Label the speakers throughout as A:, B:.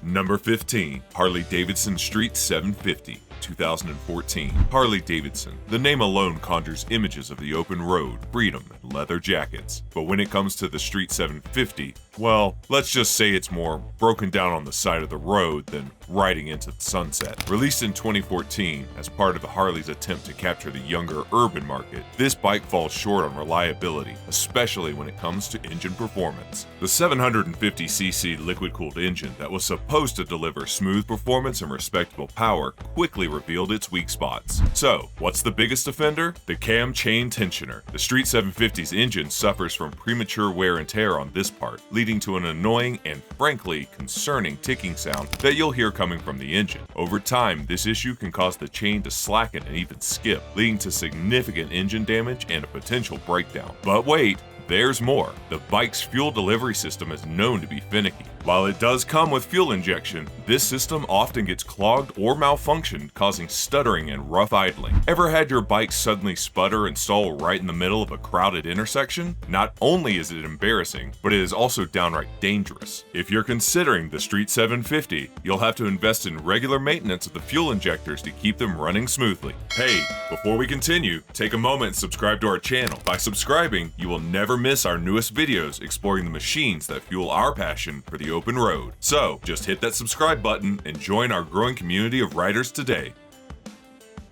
A: Number 15. Harley-Davidson Street 750. 2014. Harley-Davidson. The name alone conjures images of the open road, freedom, and leather jackets. But when it comes to the Street 750, well, let's just say it's more broken down on the side of the road than riding into the sunset. Released in 2014 as part of the Harley's attempt to capture the younger urban market, this bike falls short on reliability, especially when it comes to engine performance. The 750cc liquid-cooled engine that was supposed to deliver smooth performance and respectable power quickly revealed its weak spots. So, what's the biggest offender? The cam chain tensioner. The Street 750's engine suffers from premature wear and tear on this part, leading to an annoying and frankly concerning ticking sound that you'll hear coming from the engine. Over time, this issue can cause the chain to slacken and even skip, leading to significant engine damage and a potential breakdown. But wait, there's more. The bike's fuel delivery system is known to be finicky. While it does come with fuel injection, this system often gets clogged or malfunctioned, causing stuttering and rough idling. Ever had your bike suddenly sputter and stall right in the middle of a crowded intersection? Not only is it embarrassing, but it is also downright dangerous. If you're considering the Street 750, you'll have to invest in regular maintenance of the fuel injectors to keep them running smoothly. Hey, before we continue, take a moment and subscribe to our channel. By subscribing, you will never miss our newest videos exploring the machines that fuel our passion for the open road. So, just hit that subscribe button and join our growing community of riders today.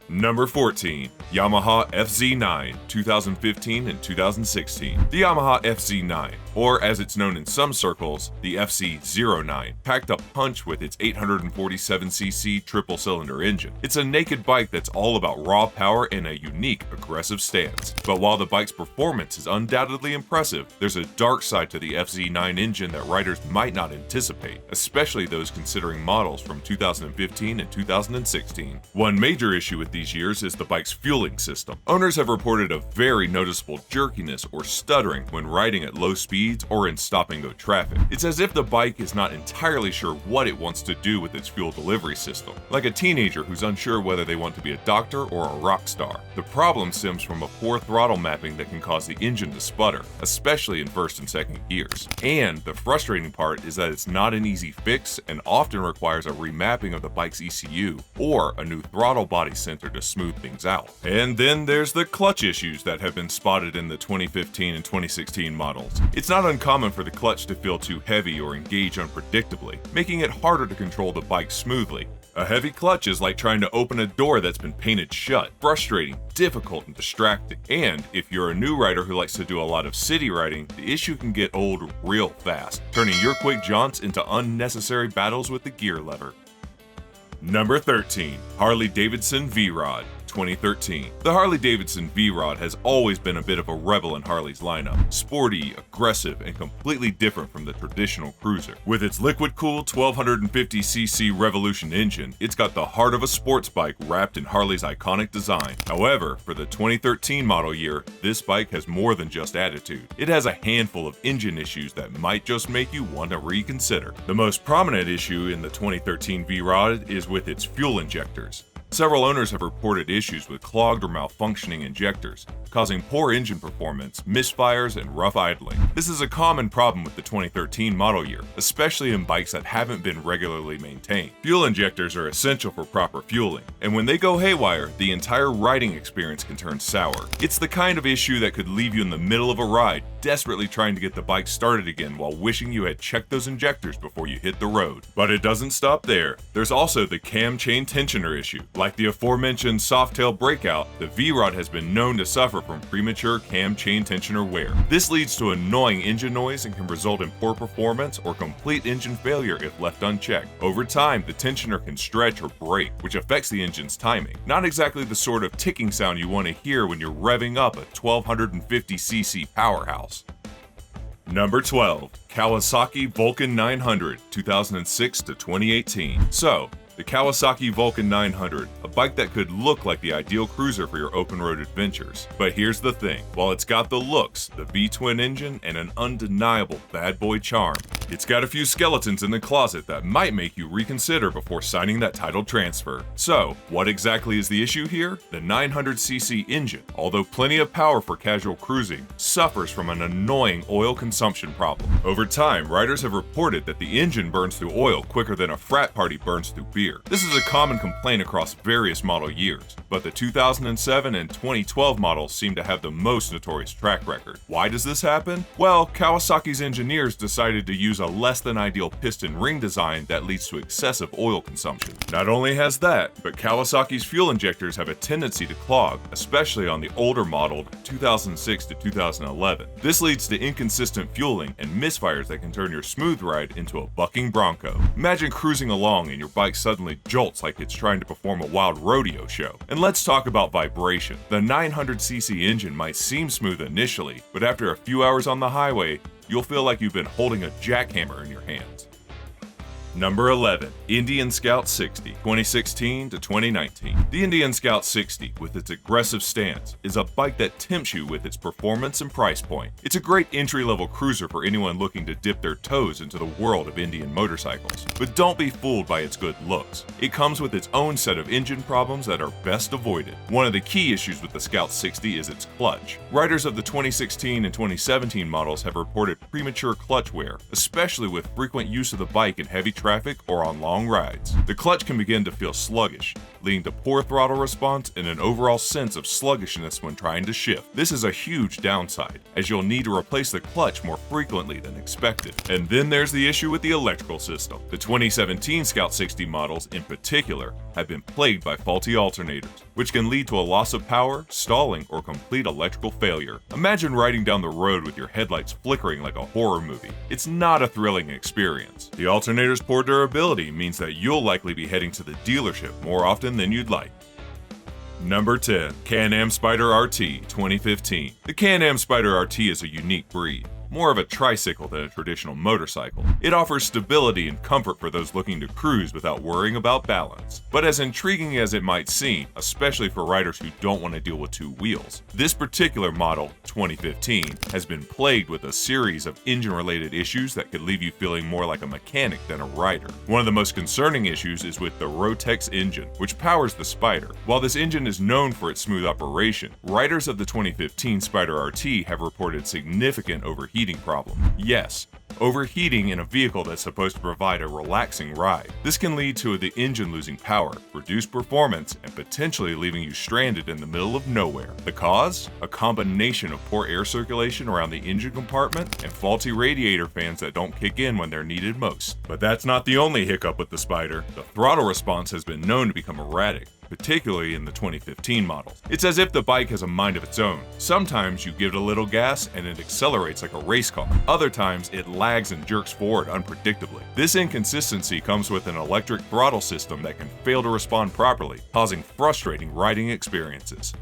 A: Number 14. Yamaha FZ9, 2015 and 2016. The Yamaha FZ9, or as it's known in some circles, the FZ09, packed a punch with its 847cc triple-cylinder engine. It's a naked bike that's all about raw power and a unique, aggressive stance. But while the bike's performance is undoubtedly impressive, there's a dark side to the FZ9 engine that riders might not anticipate, especially those considering models from 2015 and 2016. One major issue with these years is the bike's fueling system. Owners have reported a very noticeable jerkiness or stuttering when riding at low speeds or in stop-and-go traffic. It's as if the bike is not entirely sure what it wants to do with its fuel delivery system, like a teenager who's unsure whether they want to be a doctor or a rock star. The problem stems from a poor throttle mapping that can cause the engine to sputter, especially in first and second gears. And the frustrating part is that it's not an easy fix and often requires a remapping of the bike's ECU or a new throttle body center to smooth things out. And then there's the clutch issues that have been spotted in the 2015 and 2016 models. It's not uncommon for the clutch to feel too heavy or engage unpredictably, making it harder to control the bike smoothly. A heavy clutch is like trying to open a door that's been painted shut, frustrating, difficult, and distracting. And if you're a new rider who likes to do a lot of city riding, the issue can get old real fast, turning your quick jaunts into unnecessary battles with the gear lever. Number 13. Harley-Davidson V-Rod, 2013. The Harley-Davidson V-Rod has always been a bit of a rebel in Harley's lineup. Sporty, aggressive, and completely different from the traditional cruiser. With its liquid-cooled 1250cc Revolution engine, it's got the heart of a sports bike wrapped in Harley's iconic design. However, for the 2013 model year, this bike has more than just attitude. It has a handful of engine issues that might just make you want to reconsider. The most prominent issue in the 2013 V-Rod is with its fuel injectors. Several owners have reported issues with clogged or malfunctioning injectors, causing poor engine performance, misfires, and rough idling. This is a common problem with the 2013 model year, especially in bikes that haven't been regularly maintained. Fuel injectors are essential for proper fueling, and when they go haywire, the entire riding experience can turn sour. It's the kind of issue that could leave you in the middle of a ride, desperately trying to get the bike started again while wishing you had checked those injectors before you hit the road. But it doesn't stop there. There's also the cam chain tensioner issue. Like the aforementioned Softail Breakout, the V-Rod has been known to suffer from premature cam chain tensioner wear. This leads to annoying engine noise and can result in poor performance or complete engine failure if left unchecked. Over time, the tensioner can stretch or break, which affects the engine's timing. Not exactly the sort of ticking sound you want to hear when you're revving up a 1250cc powerhouse. Number 12. Kawasaki Vulcan 900, 2006 to 2018. So, the Kawasaki Vulcan 900, a bike that could look like the ideal cruiser for your open road adventures. But here's the thing, while it's got the looks, the V-twin engine, and an undeniable bad boy charm, It's got a few skeletons in the closet that might make you reconsider before signing that title transfer. So, what exactly is the issue here? The 900cc engine, although plenty of power for casual cruising, suffers from an annoying oil consumption problem. Over time, riders have reported that the engine burns through oil quicker than a frat party burns through beer. This is a common complaint across various model years, but the 2007 and 2012 models seem to have the most notorious track record. Why does this happen? Well, Kawasaki's engineers decided to use a less than ideal piston ring design that leads to excessive oil consumption. Not only has that, but Kawasaki's fuel injectors have a tendency to clog, especially on the older modeled 2006 to 2011. This leads to inconsistent fueling and misfires that can turn your smooth ride into a bucking bronco. Imagine cruising along and your bike suddenly jolts like it's trying to perform a wild rodeo show. And let's talk about vibration. The 900cc engine might seem smooth initially, but after a few hours on the highway, you'll feel like you've been holding a jackhammer in your hands. Number 11. Indian Scout 60, 2016 to 2019. The Indian Scout 60, with its aggressive stance, is a bike that tempts you with its performance and price point. It's a great entry-level cruiser for anyone looking to dip their toes into the world of Indian motorcycles. But don't be fooled by its good looks. It comes with its own set of engine problems that are best avoided. One of the key issues with the Scout 60 is its clutch. Riders of the 2016 and 2017 models have reported premature clutch wear, especially with frequent use of the bike in heavy traffic or on long rides. The clutch can begin to feel sluggish, leading to poor throttle response and an overall sense of sluggishness when trying to shift. This is a huge downside, as you'll need to replace the clutch more frequently than expected. And then there's the issue with the electrical system. The 2017 Scout 60 models, in particular, have been plagued by faulty alternators, which can lead to a loss of power, stalling, or complete electrical failure. Imagine riding down the road with your headlights flickering like a horror movie. It's not a thrilling experience. The alternator's poor durability means that you'll likely be heading to the dealership more often than you'd like. Number 10. Can-Am Spyder RT 2015. The Can-Am Spyder RT is a unique breed. More of a tricycle than a traditional motorcycle. It offers stability and comfort for those looking to cruise without worrying about balance. But as intriguing as it might seem, especially for riders who don't want to deal with two wheels, this particular model, 2015, has been plagued with a series of engine-related issues that could leave you feeling more like a mechanic than a rider. One of the most concerning issues is with the Rotex engine, which powers the Spyder. While this engine is known for its smooth operation, riders of the 2015 Spyder RT have reported significant overheating problem. Yes, overheating in a vehicle that's supposed to provide a relaxing ride. This can lead to the engine losing power, reduced performance, and potentially leaving you stranded in the middle of nowhere. The cause? A combination of poor air circulation around the engine compartment and faulty radiator fans that don't kick in when they're needed most. But that's not the only hiccup with the Spyder. The throttle response has been known to become erratic, particularly in the 2015 models. It's as if the bike has a mind of its own. Sometimes you give it a little gas and it accelerates like a race car. Other times it lags and jerks forward unpredictably. This inconsistency comes with an electric throttle system that can fail to respond properly, causing frustrating riding experiences.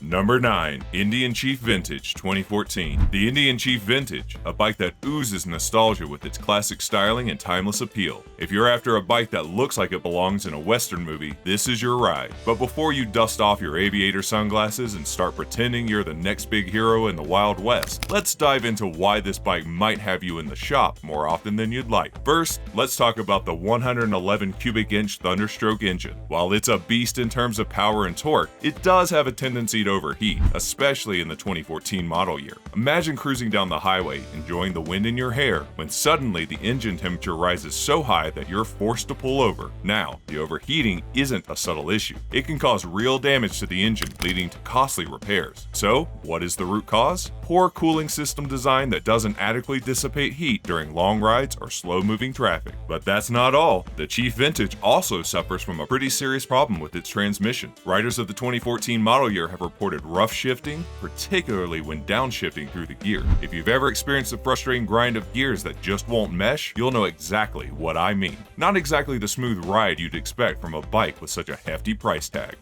A: Number 9. Indian Chief Vintage 2014. The Indian Chief Vintage, a bike that oozes nostalgia with its classic styling and timeless appeal. If you're after a bike that looks like it belongs in a Western movie, this is your ride. But before you dust off your aviator sunglasses and start pretending you're the next big hero in the Wild West, let's dive into why this bike might have you in the shop more often than you'd like. First, let's talk about the 111 cubic inch Thunderstroke engine. While it's a beast in terms of power and torque, it does have a tendency to overheat, especially in the 2014 model year. Imagine cruising down the highway, enjoying the wind in your hair, when suddenly the engine temperature rises so high that you're forced to pull over. Now, the overheating isn't a subtle issue. It can cause real damage to the engine, leading to costly repairs. So, what is the root cause? Poor cooling system design that doesn't adequately dissipate heat during long rides or slow-moving traffic. But that's not all. The Chief Vintage also suffers from a pretty serious problem with its transmission. Riders of the 2014 model year have reported rough shifting, particularly when downshifting through the gear. If you've ever experienced the frustrating grind of gears that just won't mesh, you'll know exactly what I mean. Not exactly the smooth ride you'd expect from a bike with such a hefty price tag.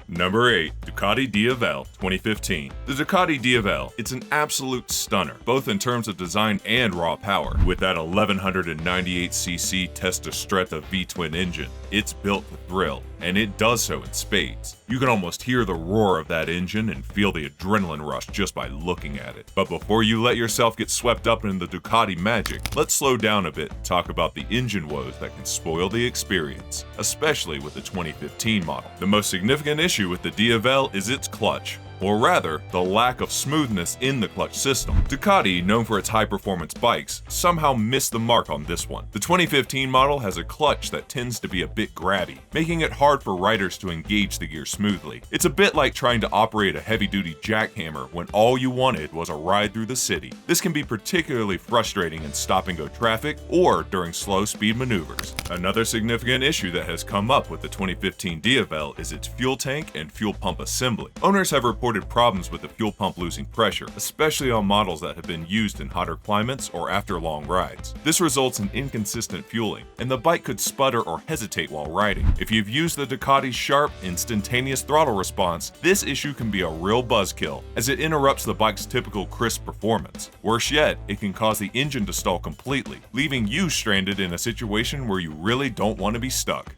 A: Number 8. Ducati Diavel 2015. The Ducati Diavel, it's an absolute stunner, both in terms of design and raw power. With that 1198cc Testastretta V-twin engine, it's built to thrill, and it does so in spades. You can almost hear the roar of that engine and feel the adrenaline rush just by looking at it. But before you let yourself get swept up in the Ducati magic, let's slow down a bit and talk about the engine woes that can spoil the experience, especially with the 2015 model. The most significant issue with the Diavel is its clutch, or rather, the lack of smoothness in the clutch system. Ducati, known for its high-performance bikes, somehow missed the mark on this one. The 2015 model has a clutch that tends to be a bit grabby, making it hard for riders to engage the gear smoothly. It's a bit like trying to operate a heavy-duty jackhammer when all you wanted was a ride through the city. This can be particularly frustrating in stop-and-go traffic or during slow-speed maneuvers. Another significant issue that has come up with the 2015 Diavel is its fuel tank and fuel pump assembly. Owners have reported problems with the fuel pump losing pressure, especially on models that have been used in hotter climates or after long rides. This results in inconsistent fueling, and the bike could sputter or hesitate while riding. If you've used the Ducati's sharp, instantaneous throttle response, this issue can be a real buzzkill, as it interrupts the bike's typical crisp performance. Worse yet, it can cause the engine to stall completely, leaving you stranded in a situation where you really don't want to be stuck.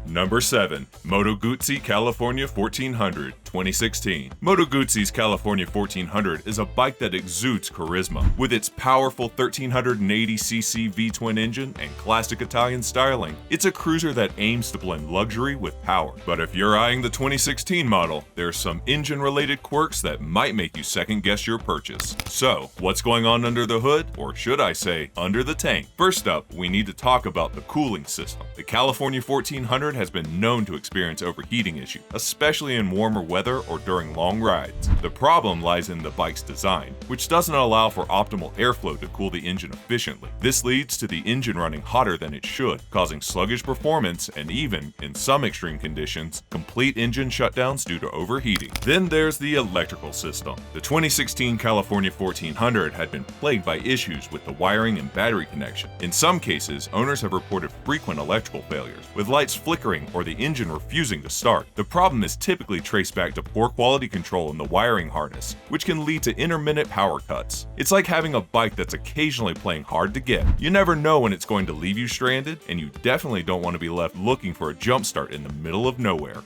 A: Number 7. Moto Guzzi California 1400 2016. Moto Guzzi's California 1400 is a bike that exudes charisma. With its powerful 1380cc V-twin engine and classic Italian styling, it's a cruiser that aims to blend luxury with power. But if you're eyeing the 2016 model, there's some engine-related quirks that might make you second-guess your purchase. So, what's going on under the hood, or should I say, under the tank? First up, we need to talk about the cooling system. The California 1400 has been known to experience overheating issues, especially in warmer weather or during long rides. The problem lies in the bike's design, which doesn't allow for optimal airflow to cool the engine efficiently. This leads to the engine running hotter than it should, causing sluggish performance and even, in some extreme conditions, complete engine shutdowns due to overheating. Then there's the electrical system. The 2016 California 1400 had been plagued by issues with the wiring and battery connection. In some cases, owners have reported frequent electrical failures, with lights flickering or the engine refusing to start. The problem is typically traced back to poor quality control in the wiring harness, which can lead to intermittent power cuts. It's like having a bike that's occasionally playing hard to get. You never know when it's going to leave you stranded, and you definitely don't want to be left looking for a jump start in the middle of nowhere.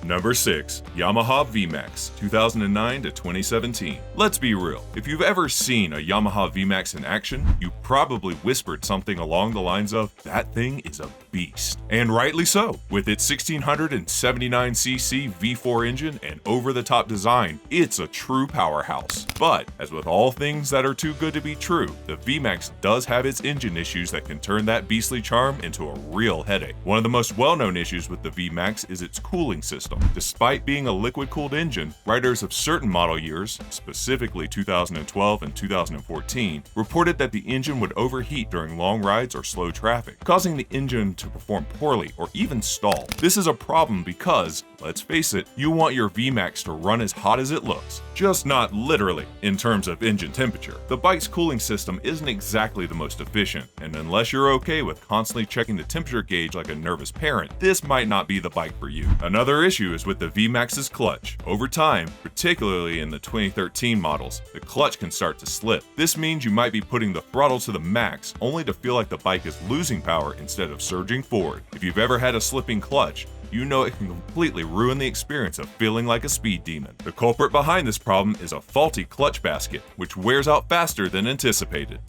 A: Number 6. Yamaha VMAX 2009 to 2017. Let's be real, if you've ever seen a Yamaha VMAX in action, you probably whispered something along the lines of, "That thing is a beast." And rightly so. With its 1679cc V4 engine and over-the-top design, it's a true powerhouse. But, as with all things that are too good to be true, the VMAX does have its engine issues that can turn that beastly charm into a real headache. One of the most well-known issues with the VMAX is its cooling system. Despite being a liquid-cooled engine, riders of certain model years, specifically 2012 and 2014, reported that the engine would overheat during long rides or slow traffic, causing the engine to perform poorly or even stall. This is a problem because, let's face it, you want your VMAX to run as hot as it looks, just not literally in terms of engine temperature. The bike's cooling system isn't exactly the most efficient, and unless you're okay with constantly checking the temperature gauge like a nervous parent, this might not be the bike for you. Another issue is with the VMAX's clutch. Over time, particularly in the 2013 models, the clutch can start to slip. This means you might be putting the throttle to the max only to feel like the bike is losing power instead of surging forward. If you've ever had a slipping clutch, you know it can completely ruin the experience of feeling like a speed demon. The culprit behind this problem is a faulty clutch basket, which wears out faster than anticipated.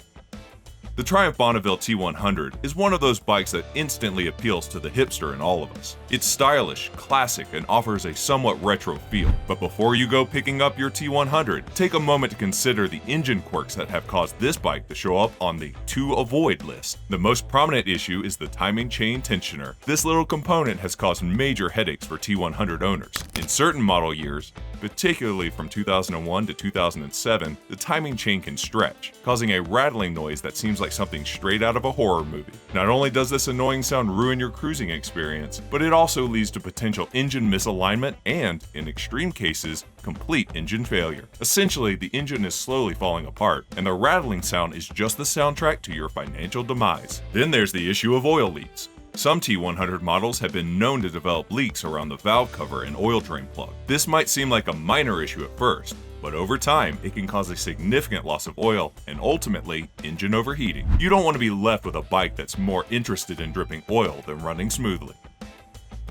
A: The Triumph Bonneville T100 is one of those bikes that instantly appeals to the hipster in all of us. It's stylish, classic, and offers a somewhat retro feel. But before you go picking up your T100, take a moment to consider the engine quirks that have caused this bike to show up on the to avoid list. The most prominent issue is the timing chain tensioner. This little component has caused major headaches for T100 owners. In certain model years, particularly from 2001 to 2007, the timing chain can stretch, causing a rattling noise that seems like something straight out of a horror movie. Not only does this annoying sound ruin your cruising experience, but it also leads to potential engine misalignment and, in extreme cases, complete engine failure. Essentially, the engine is slowly falling apart, and the rattling sound is just the soundtrack to your financial demise. Then there's the issue of oil leaks. Some T100 models have been known to develop leaks around the valve cover and oil drain plug. This might seem like a minor issue at first, but over time, it can cause a significant loss of oil and ultimately, engine overheating. You don't want to be left with a bike that's more interested in dripping oil than running smoothly.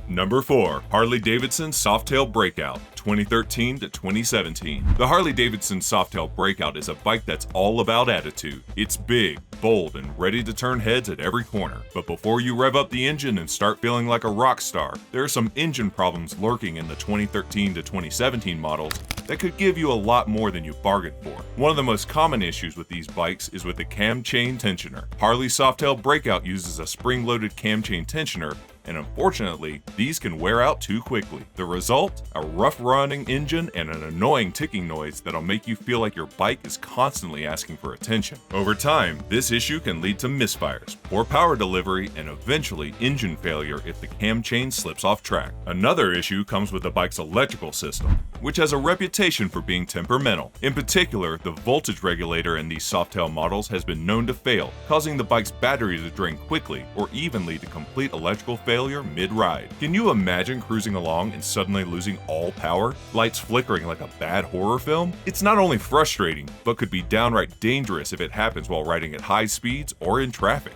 A: Number 4. Harley-Davidson Softail Breakout, 2013 to 2017. The Harley-Davidson Softail Breakout is a bike that's all about attitude. It's big, bold, and ready to turn heads at every corner. But before you rev up the engine and start feeling like a rock star, there are some engine problems lurking in the 2013 to 2017 models that could give you a lot more than you bargained for. One of the most common issues with these bikes is with the cam chain tensioner. Harley Softail Breakout uses a spring-loaded cam chain tensioner, and unfortunately, these can wear out too quickly. The result? A rough running engine and an annoying ticking noise that'll make you feel like your bike is constantly asking for attention. Over time, this issue can lead to misfires, poor power delivery, and eventually engine failure if the cam chain slips off track. Another issue comes with the bike's electrical system, which has a reputation for being temperamental. In particular, the voltage regulator in these Softail models has been known to fail, causing the bike's battery to drain quickly or even lead to complete electrical failure mid-ride. Can you imagine cruising along and suddenly losing all power? Lights flickering like a bad horror film? It's not only frustrating, but could be downright dangerous if it happens while riding at high speeds or in traffic.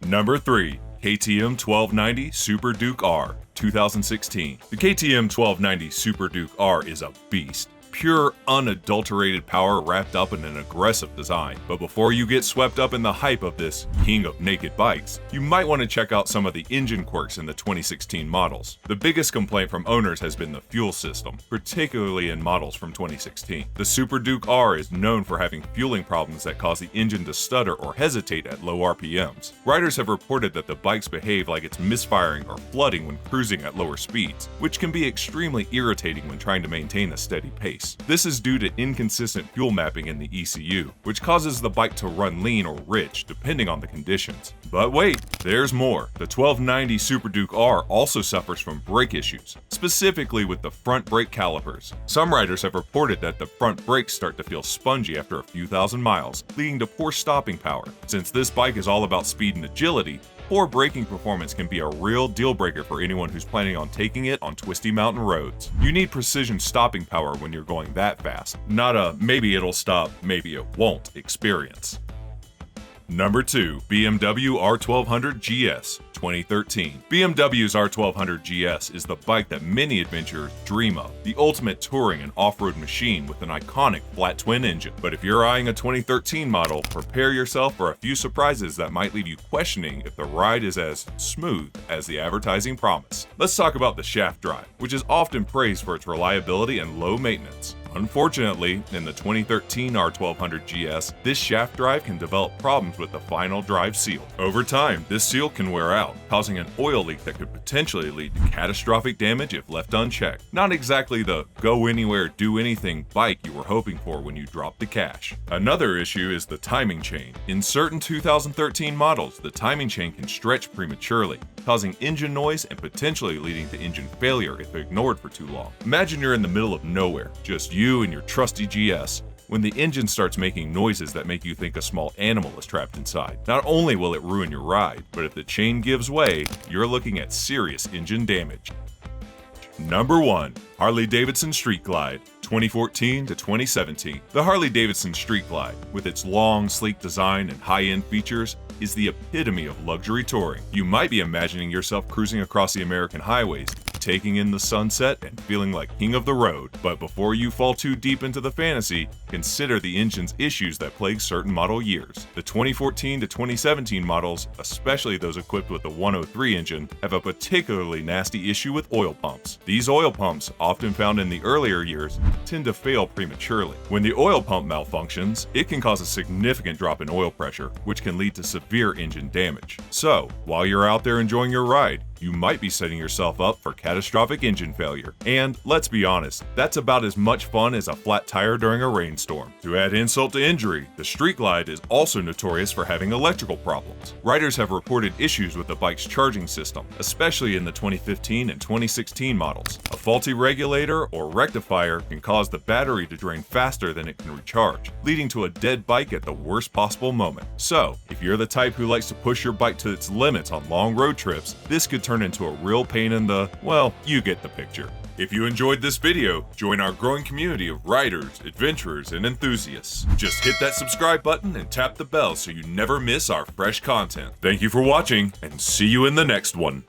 A: Number 3. KTM 1290 Super Duke R, 2016. The KTM 1290 Super Duke R is a beast. Pure, unadulterated power wrapped up in an aggressive design. But before you get swept up in the hype of this king of naked bikes, you might want to check out some of the engine quirks in the 2016 models. The biggest complaint from owners has been the fuel system, particularly in models from 2016. The Super Duke R is known for having fueling problems that cause the engine to stutter or hesitate at low RPMs. Riders have reported that the bikes behave like it's misfiring or flooding when cruising at lower speeds, which can be extremely irritating when trying to maintain a steady pace. This is due to inconsistent fuel mapping in the ECU, which causes the bike to run lean or rich depending on the conditions. But wait, there's more. The 1290 Super Duke R also suffers from brake issues, specifically with the front brake calipers. Some riders have reported that the front brakes start to feel spongy after a few thousand miles, leading to poor stopping power. Since this bike is all about speed and agility, poor braking performance can be a real deal breaker for anyone who's planning on taking it on twisty mountain roads. You need precision stopping power when you're going that fast, not a maybe it'll stop, maybe it won't experience. Number 2. BMW R1200 GS, 2013. BMW's R1200 GS is the bike that many adventurers dream of, the ultimate touring and off-road machine with an iconic flat twin engine. But if you're eyeing a 2013 model, prepare yourself for a few surprises that might leave you questioning if the ride is as smooth as the advertising promise. Let's talk about the shaft drive, which is often praised for its reliability and low maintenance. Unfortunately, in the 2013 R1200 GS, this shaft drive can develop problems with the final drive seal. Over time, this seal can wear out, causing an oil leak that could potentially lead to catastrophic damage if left unchecked. Not exactly the go anywhere, do anything bike you were hoping for when you dropped the cash. Another issue is the timing chain. In certain 2013 models, the timing chain can stretch prematurely, causing engine noise and potentially leading to engine failure if ignored for too long. Imagine you're in the middle of nowhere, just you and your trusty GS, when the engine starts making noises that make you think a small animal is trapped inside. Not only will it ruin your ride, but if the chain gives way, you're looking at serious engine damage. Number 1. Harley-Davidson Street Glide, 2014 to 2017. The Harley-Davidson Street Glide, with its long, sleek design and high-end features, is the epitome of luxury touring. You might be imagining yourself cruising across the American highways, taking in the sunset and feeling like king of the road. But before you fall too deep into the fantasy, consider the engine's issues that plague certain model years. The 2014 to 2017 models, especially those equipped with the 103 engine, have a particularly nasty issue with oil pumps. These oil pumps, often found in the earlier years, tend to fail prematurely. When the oil pump malfunctions, it can cause a significant drop in oil pressure, which can lead to severe engine damage. So, while you're out there enjoying your ride, you might be setting yourself up for catastrophic engine failure. And let's be honest, that's about as much fun as a flat tire during a rainstorm. To add insult to injury, the Street Glide is also notorious for having electrical problems. Riders have reported issues with the bike's charging system, especially in the 2015 and 2016 models. A faulty regulator or rectifier can cause the battery to drain faster than it can recharge, leading to a dead bike at the worst possible moment. So, if you're the type who likes to push your bike to its limits on long road trips, this could turn into a real pain in the, well, you get the picture. If you enjoyed this video, join our growing community of riders, adventurers, and enthusiasts. Just hit that subscribe button and tap the bell so you never miss our fresh content. Thank you for watching, and see you in the next one.